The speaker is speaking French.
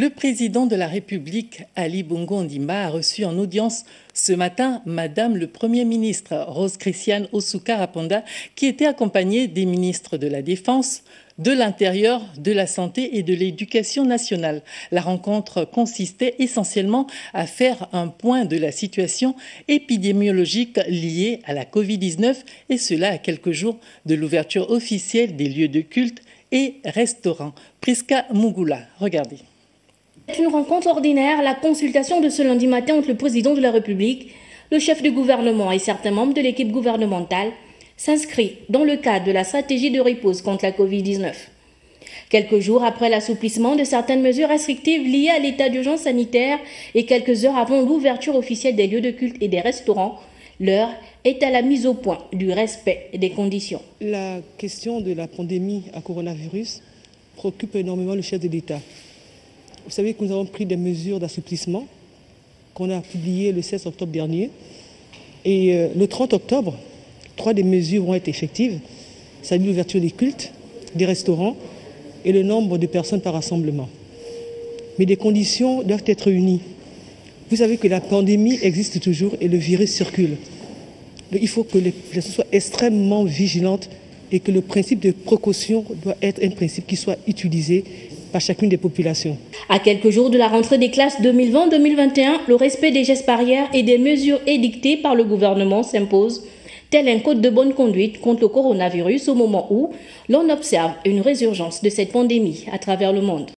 Le président de la République, Ali Bongo Ondimba, a reçu en audience ce matin Madame le Premier ministre, Rose Christiane Osuka Rapanda, qui était accompagnée des ministres de la Défense, de l'Intérieur, de la Santé et de l'Éducation nationale. La rencontre consistait essentiellement à faire un point de la situation épidémiologique liée à la Covid-19, et cela à quelques jours de l'ouverture officielle des lieux de culte et restaurants. Priska Mugula, regardez. C'est une rencontre ordinaire, la consultation de ce lundi matin entre le président de la République, le chef du gouvernement et certains membres de l'équipe gouvernementale s'inscrit dans le cadre de la stratégie de riposte contre la Covid-19. Quelques jours après l'assouplissement de certaines mesures restrictives liées à l'état d'urgence sanitaire et quelques heures avant l'ouverture officielle des lieux de culte et des restaurants, l'heure est à la mise au point du respect des conditions. La question de la pandémie à coronavirus préoccupe énormément le chef de l'État. Vous savez que nous avons pris des mesures d'assouplissement qu'on a publiées le 16 octobre dernier. Et le 30 octobre, 3 des mesures vont être effectives. C'est l'ouverture des cultes, des restaurants et le nombre de personnes par rassemblement. Mais des conditions doivent être réunies. Vous savez que la pandémie existe toujours et le virus circule. Il faut que les personnes soient extrêmement vigilantes et que le principe de précaution doit être un principe qui soit utilisé par chacune des populations. À quelques jours de la rentrée des classes 2020-2021, le respect des gestes barrières et des mesures édictées par le gouvernement s'impose, tel un code de bonne conduite contre le coronavirus au moment où l'on observe une résurgence de cette pandémie à travers le monde.